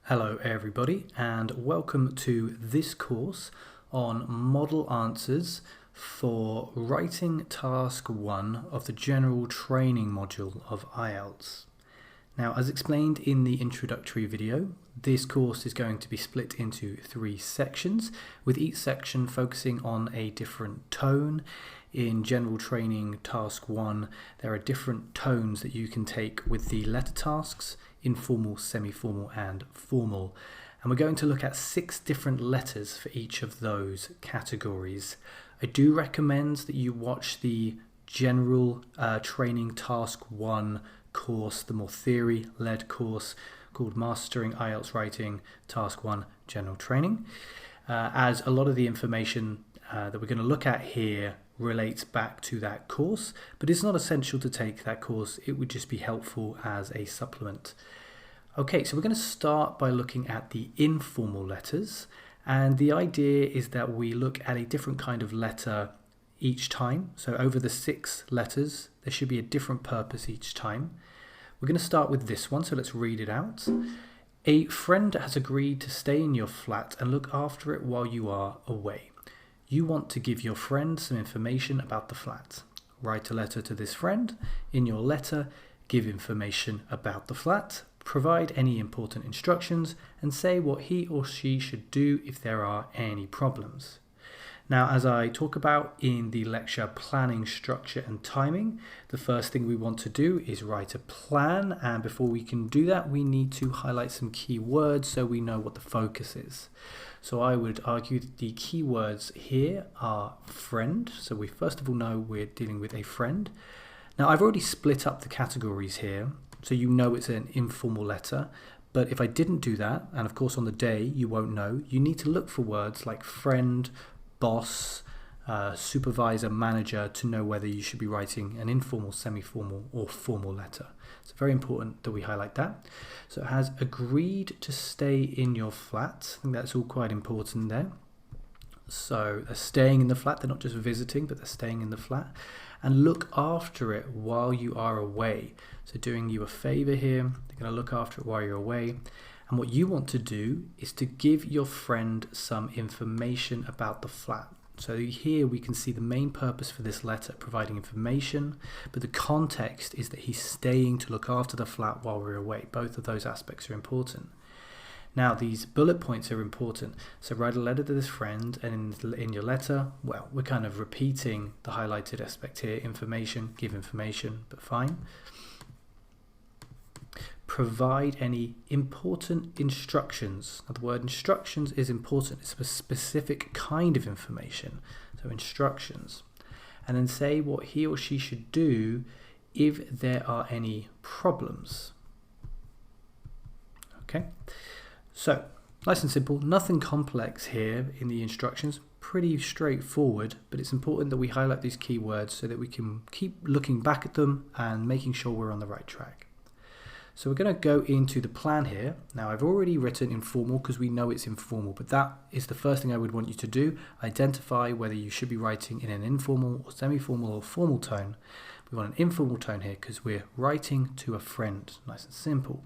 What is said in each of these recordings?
Hello everybody and welcome to this course on model answers for writing task 1 of the general training module of IELTS. Now, as explained in the introductory video, this course is going to be split into 3 sections, with each section focusing on a different tone. In general training task 1, there are different tones that you can take with the letter tasks: informal, semi-formal and formal. And we're going to look at 6 different letters for each of those categories. I do recommend that you watch the general training task 1 course, the more theory-led course called Mastering IELTS Writing Task 1 General Training, as a lot of the information that we're going to look at here relates back to that course, but it's not essential to take that course. It would just be helpful as a supplement. Okay, so we're going to start by looking at the informal letters, and the idea is that we look at a different kind of letter each time. So over the 6 letters, there should be a different purpose each time. We're going to start with this one, so let's read it out. A friend has agreed to stay in your flat and look after it while you are away. You want to give your friend some information about the flat. Write a letter to this friend. In your letter, give information about the flat, provide any important instructions, and say what he or she should do if there are any problems. Now, as I talk about in the lecture planning, structure and timing, the first thing we want to do is write a plan, and before we can do that, we need to highlight some key words so we know what the focus is. So I would argue that the key words here are friend. So we first of all know we're dealing with a friend. Now, I've already split up the categories here, so you know it's an informal letter. But if I didn't do that, and of course on the day you won't know, you need to look for words like friend, boss, supervisor, manager to know whether you should be writing an informal, semi-formal or formal letter. It's very important that we highlight that. So it has agreed to stay in your flat. I think that's all quite important there. So they're staying in the flat, they're not just visiting, but they're staying in the flat. And look after it while you are away. So doing you a favor here, they're going to look after it while you're away. And what you want to do is to give your friend some information about the flat. So here we can see the main purpose for this letter, providing information, but the context is that he's staying to look after the flat while we're away. Both of those aspects are important. Now, these bullet points are important. So write a letter to this friend, and in your letter, well, we're kind of repeating the highlighted aspect here: information, give information, but fine. Provide any important instructions. Now, the word instructions is important. It's a specific kind of information. So instructions. And then say what he or she should do if there are any problems. Okay. So nice and simple. Nothing complex here in the instructions. Pretty straightforward, but it's important that we highlight these keywords so that we can keep looking back at them and making sure we're on the right track. So we're going to go into the plan here. Now, I've already written informal because we know it's informal, but that is the first thing I would want you to do. Identify whether you should be writing in an informal or semi-formal or formal tone. We want an informal tone here because we're writing to a friend. Nice and simple.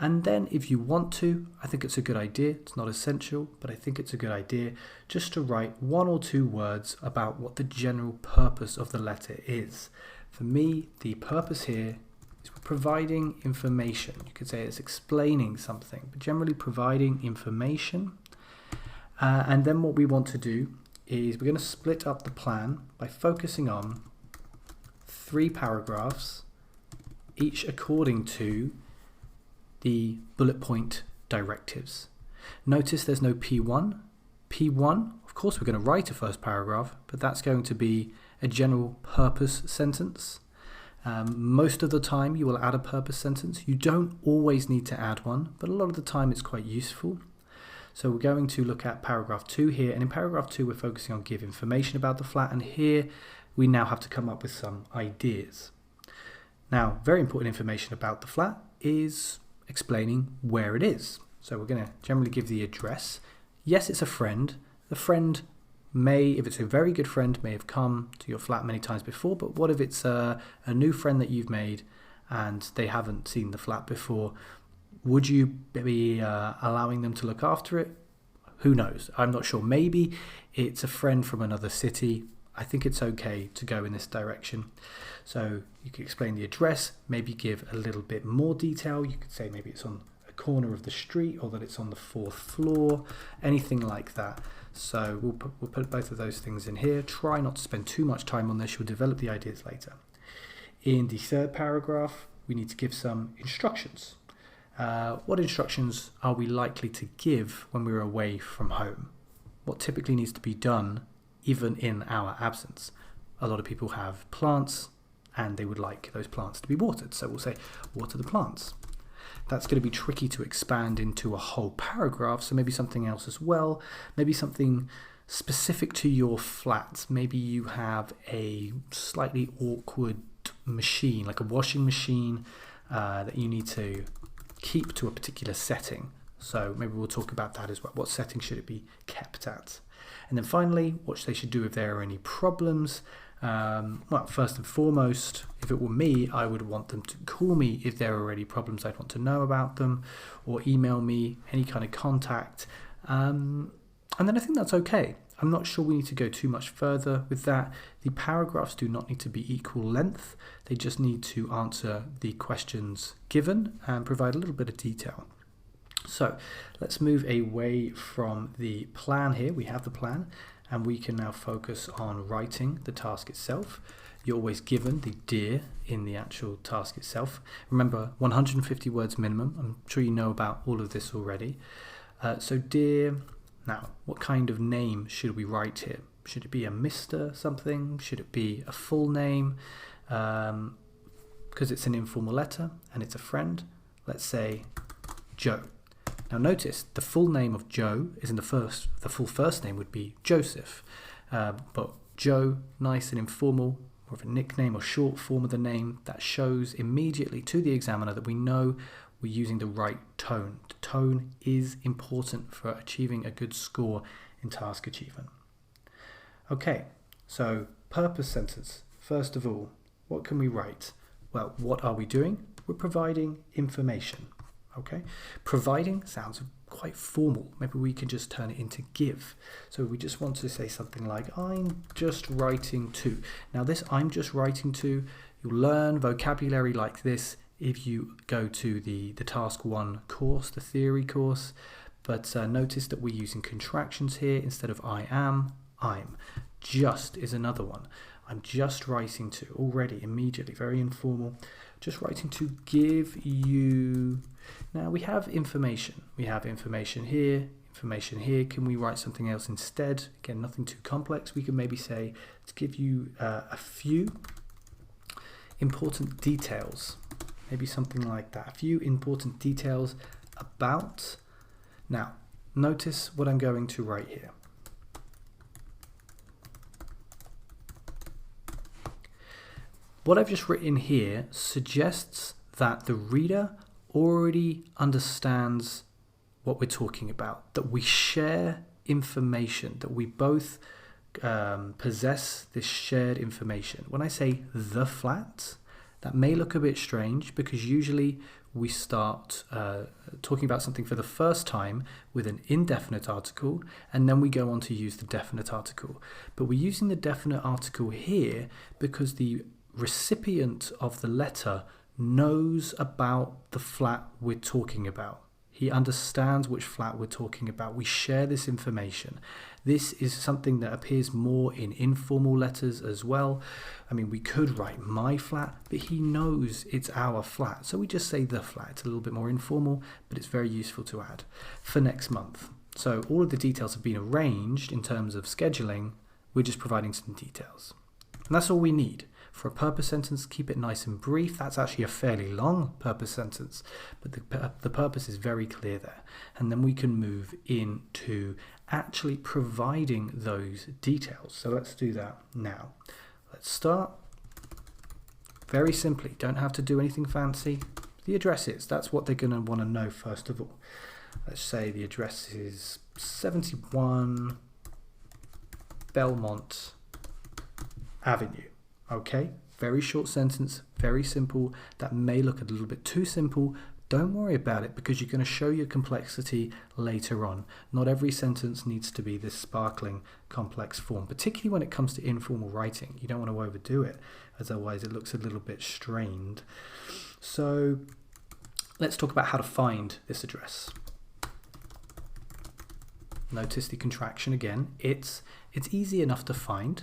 And then if you want to, I think it's a good idea. It's not essential, but I think it's a good idea just to write 1 or 2 words about what the general purpose of the letter is. For me, the purpose here is providing information. You could say it's explaining something, but generally providing information. And then what we want to do is we're going to split up the plan by focusing on 3 paragraphs, each according to the bullet point directives. Notice there's no P1. P1, of course, we're going to write a first paragraph, but that's going to be a general purpose sentence. Most of the time you will add a purpose sentence. You don't always need to add one, but a lot of the time it's quite useful. So we're going to look at paragraph 2 here, and in paragraph 2 we're focusing on give information about the flat, and here we now have to come up with some ideas. Now, very important information about the flat is explaining where it is. So we're going to generally give the address. Yes, it's a friend. The friend may, if it's a very good friend, may have come to your flat many times before, but what if it's a new friend that you've made and they haven't seen the flat before? Would you be allowing them to look after it? Who knows? I'm not sure. Maybe it's a friend from another city. I think it's okay to go in this direction. So you could explain the address, maybe give a little bit more detail. You could say maybe it's on a corner of the street or that it's on the 4th floor, anything like that. So we'll put both of those things in here. Try not to spend too much time on this. You'll develop the ideas later. In the 3rd paragraph, we need to give some instructions. What instructions are we likely to give when we're away from home? What typically needs to be done even in our absence? A lot of people have plants and they would like those plants to be watered. So we'll say, water the plants. That's going to be tricky to expand into a whole paragraph. So maybe something else as well. Maybe something specific to your flat. Maybe you have a slightly awkward machine, like a washing machine that you need to keep to a particular setting. So maybe we'll talk about that as well. What setting should it be kept at? And then finally, what they should do if there are any problems. Well, first and foremost, if it were me, I would want them to call me if there are any problems. I'd want to know about them, or email me, any kind of contact. And then I think that's okay. I'm not sure we need to go too much further with that. The paragraphs do not need to be equal length. They just need to answer the questions given and provide a little bit of detail. So let's move away from the plan here. We have the plan and we can now focus on writing the task itself. You're always given the dear in the actual task itself. Remember, 150 words minimum. I'm sure you know about all of this already. So dear. Now, what kind of name should we write here? Should it be a Mr. something? Should it be a full name? Because it's an informal letter and it's a friend. Let's say Joe. Now notice the full name of Joe is in the full first name would be Joseph. But Joe, nice and informal, more of a nickname or short form of the name, that shows immediately to the examiner that we know we're using the right tone. The tone is important for achieving a good score in task achievement. Okay, so purpose sentence. First of all, what can we write? Well, what are we doing? We're providing information. Okay, providing sounds quite formal. Maybe we can just turn it into give. So we just want to say something like, I'm just writing to. Now this I'm just writing to, you'll learn vocabulary like this if you go to the task 1 course, the theory course. But notice that we're using contractions here instead of I am, I'm. Just is another one. I'm just writing to, already, immediately, very informal. Just writing to give you. Now we have information. We have information here, information here. Can we write something else instead? Again, nothing too complex. We can maybe say to give you a few important details. Maybe something like that. A few important details about. Now, notice what I'm going to write here. What I've just written here suggests that the reader already understands what we're talking about, that we share information, that we both possess this shared information. When I say the flat, that may look a bit strange because usually we start talking about something for the first time with an indefinite article and then we go on to use the definite article. But we're using the definite article here because the recipient of the letter knows about the flat we're talking about. He understands which flat we're talking about. We share this information. This is something that appears more in informal letters as well. I mean, we could write my flat, but he knows it's our flat. So we just say the flat. It's a little bit more informal, but it's very useful to add for next month. So all of the details have been arranged in terms of scheduling. We're just providing some details. And that's all we need. For a purpose sentence, keep it nice and brief. That's actually a fairly long purpose sentence, but the purpose is very clear there. And then we can move into actually providing those details. So let's do that now. Let's start very simply. Don't have to do anything fancy. The address is, that's what they're going to want to know first of all. Let's say the address is 71 Belmont Avenue. Okay, very short sentence, very simple. That may look a little bit too simple, don't worry about it because you're going to show your complexity later on. Not every sentence needs to be this sparkling, complex form, particularly when it comes to informal writing. You don't want to overdo it, as otherwise it looks a little bit strained. So let's talk about how to find this address. Notice the contraction again. It's easy enough to find.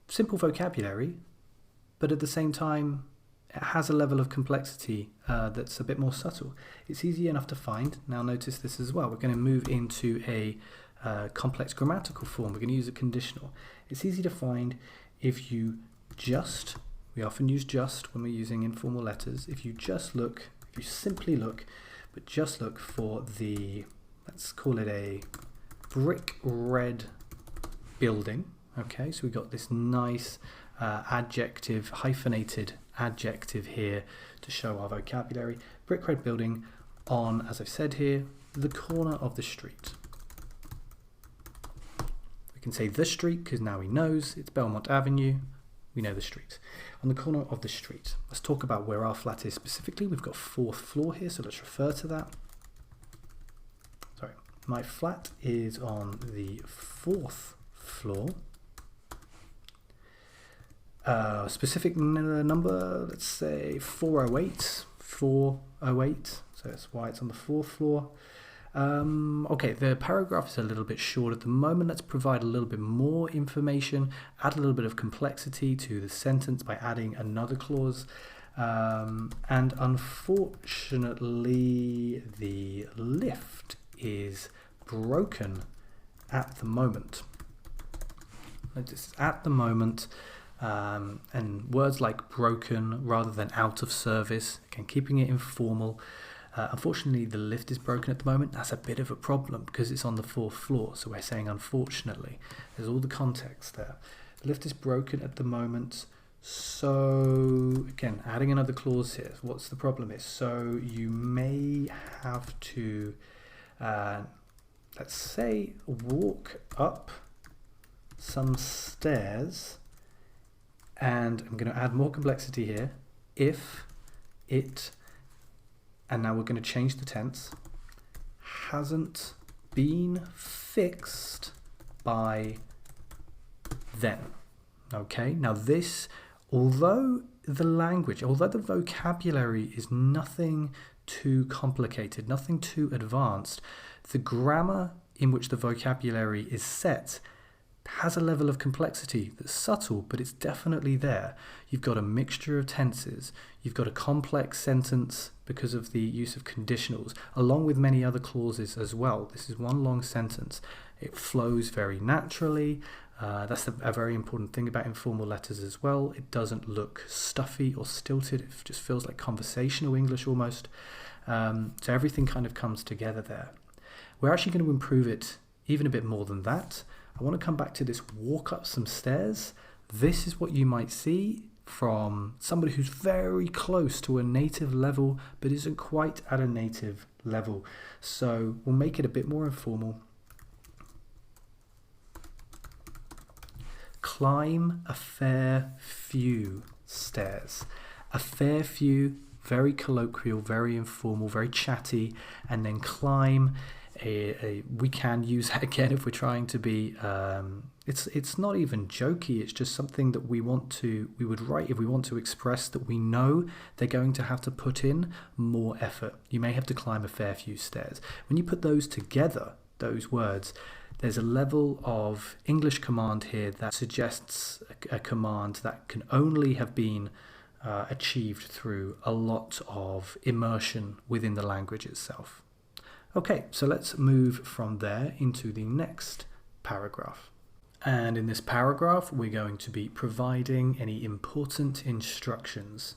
Simple vocabulary, but at the same time, it has a level of complexity that's a bit more subtle. It's easy enough to find. Now notice this as well. We're going to move into a complex grammatical form. We're going to use a conditional. It's easy to find if you just, we often use just when we're using informal letters. If you just look, if you simply look, but just look for the, let's call it a brick red building. Okay, so we've got this nice adjective, hyphenated adjective here to show our vocabulary. Brick red building on, as I've said here, the corner of the street. We can say the street because now he knows it's Belmont Avenue. We know the street. On the corner of the street. Let's talk about where our flat is specifically. We've got 4th floor here, so let's refer to that. Sorry, my flat is on the 4th floor. Specific number, let's say 408, 408, so that's why it's on the 4th floor. Okay, the paragraph is a little bit short at the moment. Let's provide a little bit more information, add a little bit of complexity to the sentence by adding another clause. And unfortunately, the lift is broken at the moment. Notice at the moment. And words like broken rather than out of service, again keeping it informal. Unfortunately, the lift is broken at the moment. That's a bit of a problem because it's on the 4th floor, so we're saying unfortunately. There's all the context there. The lift is broken at the moment, so again adding another clause here. What's the problem is, so you may have to let's say walk up some stairs. And I'm going to add more complexity here. If it, and now we're going to change the tense, hasn't been fixed by then. Okay, now this, although the vocabulary is nothing too complicated, nothing too advanced, the grammar in which the vocabulary is set has a level of complexity that's subtle, but it's definitely there. You've got a mixture of tenses, you've got a complex sentence because of the use of conditionals, along with many other clauses as well. This is one long sentence. It flows very naturally. That's a very important thing about informal letters as well. It doesn't look stuffy or stilted. It just feels like conversational English almost. So everything kind of comes together there. We're actually going to improve it even a bit more than that. I want to come back to this walk up some stairs. This is what you might see from somebody who's very close to a native level but isn't quite at a native level. So we'll make it a bit more informal. Climb a fair few stairs. A fair few, very colloquial, very informal, very chatty, and then climb. We can use that again if we're trying to be it's not even jokey, it's just something that we would write if we want to express that we know they're going to have to put in more effort. You may have to climb a fair few stairs. When you put those together, those words, there's a level of English command here that suggests a command that can only have been achieved through a lot of immersion within the language itself. Okay, so let's move from there into the next paragraph. And in this paragraph, we're going to be providing any important instructions.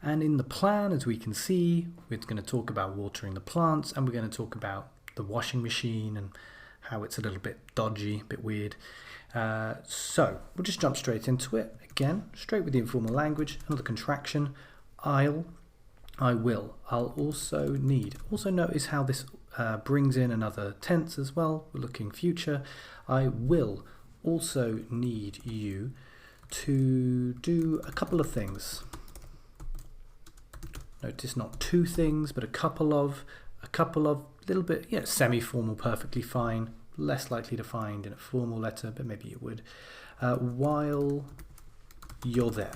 And in the plan, as we can see, we're going to talk about watering the plants, and we're going to talk about the washing machine and how it's a little bit dodgy, a bit weird. So we'll just jump straight into it. Again, straight with the informal language, another contraction. I will. I'll also need. Also notice how this brings in another tense as well. We're looking future. I will also need you to do a couple of things. Notice not two things, but a couple of, little bit, yeah, semi-formal, perfectly fine. Less likely to find in a formal letter, but maybe you would. While you're there.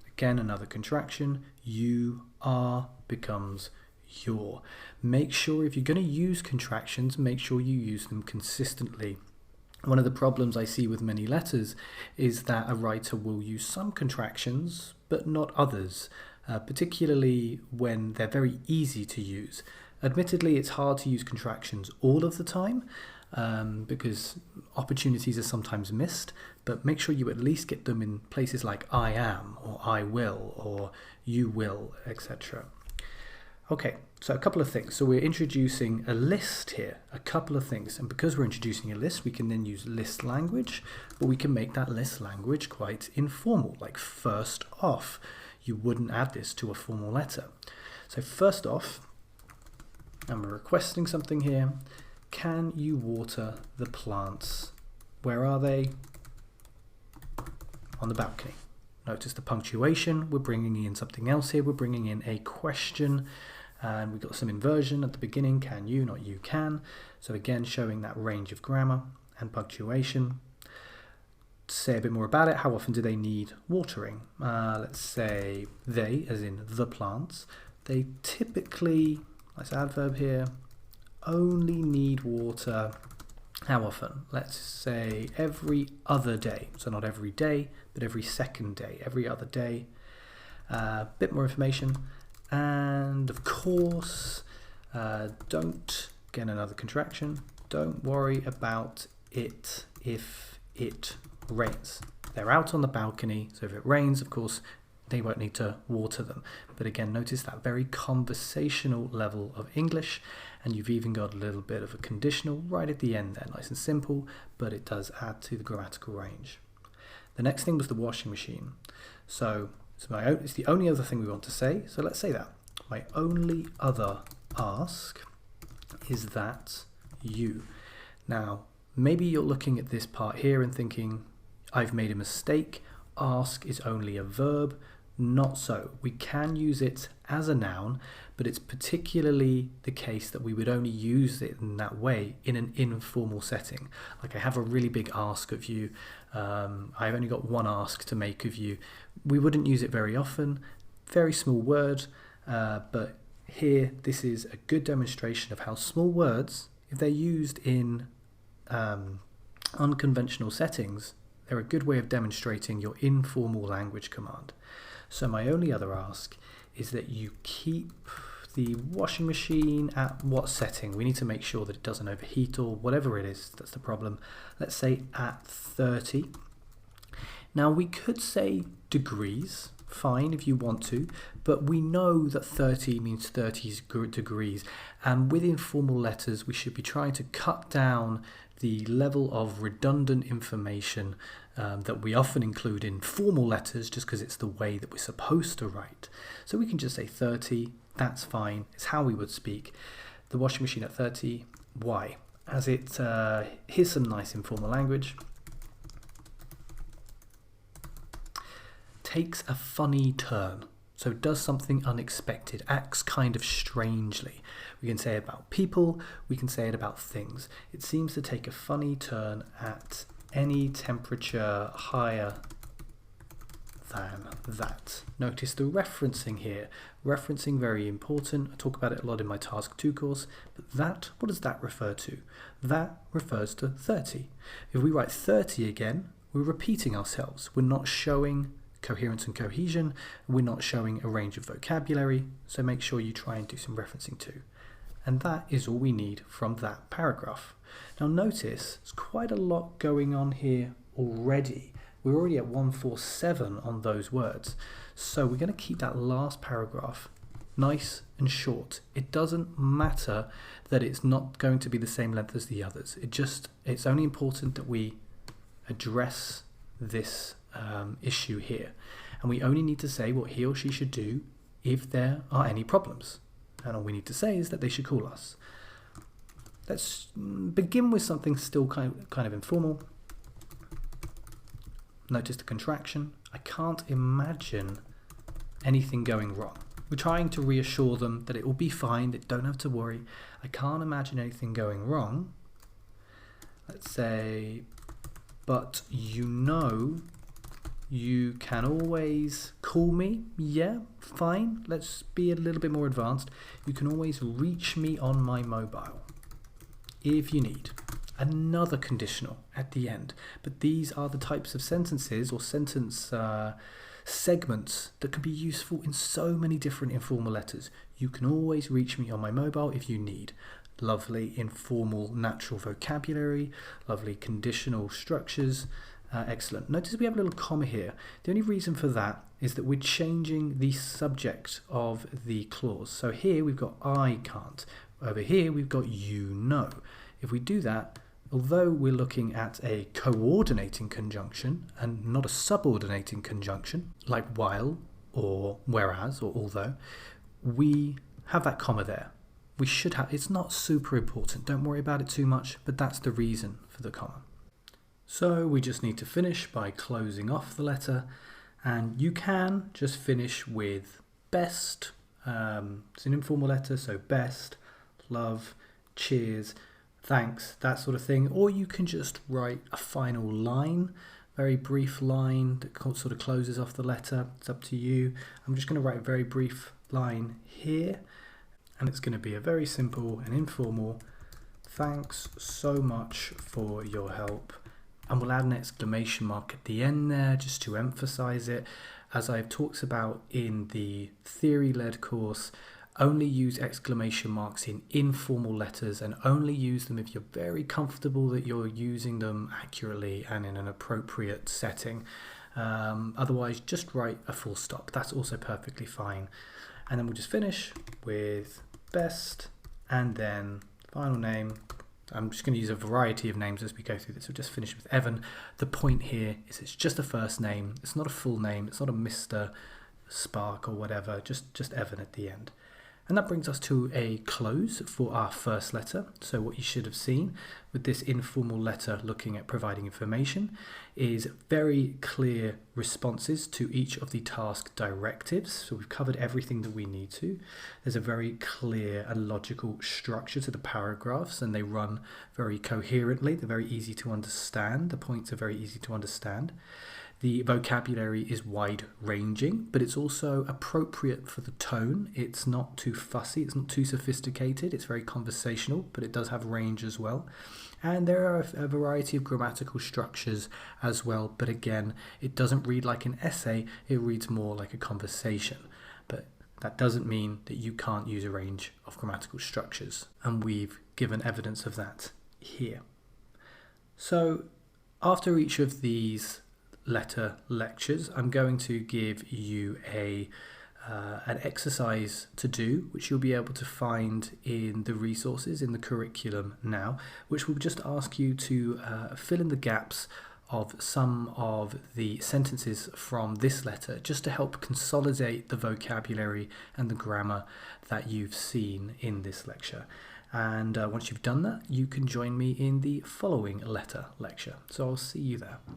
Again, another contraction. You are becomes your. Make sure if you're going to use contractions, make sure you use them consistently. One of the problems I see with many letters is that a writer will use some contractions, but not others, particularly when they're very easy to use. Admittedly, it's hard to use contractions all of the time, because opportunities are sometimes missed, but make sure you at least get them in places like I am, or I will, or you will, etc. Okay, so a couple of things. So we're introducing a list here, a couple of things, and because we're introducing a list, we can then use list language, but we can make that list language quite informal, like first off. You wouldn't add this to a formal letter. So first off, and we're requesting something here. Can you water the plants? Where are they? On the balcony. Notice the punctuation. We're bringing in something else here. We're bringing in a question, and we've got some inversion at the beginning. Can you, not you can. So again, showing that range of grammar and punctuation. Say a bit more about it. How often do they need watering? Let's say they, as in the plants. They typically, nice adverb here, only need water. How often? Let's say every other day. So not every day, but every second day, every other day. Bit more information. And of course, don't, again another contraction, don't worry about it if it rains. They're out on the balcony, so if it rains, of course, they won't need to water them. But again, notice that very conversational level of English, and you've even got a little bit of a conditional right at the end there, nice and simple, but it does add to the grammatical range. The next thing was the washing machine. So it's the only other thing we want to say, so let's say that. My only other ask is that you. Now, maybe you're looking at this part here and thinking, I've made a mistake. Ask is only a verb. Not so. We can use it as a noun, but it's particularly the case that we would only use it in that way in an informal setting. Like I have a really big ask of you. I've only got one ask to make of you. We wouldn't use it very often. Very small word, but here this is a good demonstration of how small words, if they're used in unconventional settings, they're a good way of demonstrating your informal language command. So my only other ask is that you keep the washing machine at what setting? We need to make sure that it doesn't overheat or whatever it is, that's the problem. Let's say at 30. Now we could say degrees, fine if you want to, but we know that 30 means 30 degrees, and with informal letters we should be trying to cut down the level of redundant information that we often include in formal letters just because it's the way that we're supposed to write. So we can just say 30, that's fine, it's how we would speak. The washing machine at 30, why? As it, here's some nice informal language. Takes a funny turn. So it does something unexpected, acts kind of strangely. We can say it about people, we can say it about things. It seems to take a funny turn at any temperature higher than that. Notice the referencing here. Referencing, very important. I talk about it a lot in my Task 2 course. But that, what does that refer to? That refers to 30. If we write 30 again, we're repeating ourselves. We're not showing coherence and cohesion. We're not showing a range of vocabulary. So make sure you try and do some referencing too. And that is all we need from that paragraph. Now notice there's quite a lot going on here already. We're already at 147 on those words. So we're going to keep that last paragraph nice and short. It doesn't matter that it's not going to be the same length as the others. It's only important that we address this issue here. And we only need to say what he or she should do if there are any problems. And all we need to say is that they should call us. Let's begin with something still kind of informal. Notice the contraction. I can't imagine anything going wrong. We're trying to reassure them that it will be fine, they don't have to worry. I can't imagine anything going wrong. Let's say, but you know, you can always call me. Yeah, fine. Let's be a little bit more advanced. You can always reach me on my mobile if you need. Another conditional at the end. But these are the types of sentences or sentence segments that can be useful in so many different informal letters. You can always reach me on my mobile if you need. Lovely informal natural vocabulary, lovely conditional structures. Excellent. Notice we have a little comma here. The only reason for that is that we're changing the subject of the clause. So here we've got I can't. Over here we've got you know. If we do that, although we're looking at a coordinating conjunction and not a subordinating conjunction, like while or whereas or although, we have that comma there. We should have, it's not super important, don't worry about it too much, but that's the reason for the comma. So we just need to finish by closing off the letter, and you can just finish with best. It's an informal letter, so best, love, cheers, thanks, that sort of thing. Or you can just write a final line, very brief line that sort of closes off the letter. It's up to you. I'm just going to write a very brief line here, and it's going to be a very simple and informal thanks so much for your help. And we'll add an exclamation mark at the end there just to emphasize it. As I've talked about in the theory-led course, only use exclamation marks in informal letters and only use them if you're very comfortable that you're using them accurately and in an appropriate setting. Otherwise, just write a full stop. That's also perfectly fine. And then we'll just finish with best and then final name. I'm just going to use a variety of names as we go through this. We'll just finish with Evan. The point here is it's just a first name. It's not a full name. It's not a Mr. Spark or whatever. Just Evan at the end. And that brings us to a close for our first letter. So what you should have seen with this informal letter looking at providing information is very clear responses to each of the task directives. So we've covered everything that we need to. There's a very clear and logical structure to the paragraphs, and they run very coherently. They're very easy to understand. The points are very easy to understand. The vocabulary is wide-ranging, but it's also appropriate for the tone. It's not too fussy, it's not too sophisticated, it's very conversational, but it does have range as well. And there are a variety of grammatical structures as well, but again, it doesn't read like an essay, it reads more like a conversation. But that doesn't mean that you can't use a range of grammatical structures, and we've given evidence of that here. So after each of these letter lectures, I'm going to give you an exercise to do, which you'll be able to find in the resources in the curriculum now, which will just ask you to fill in the gaps of some of the sentences from this letter, just to help consolidate the vocabulary and the grammar that you've seen in this lecture. And once you've done that, you can join me in the following letter lecture. So I'll see you there.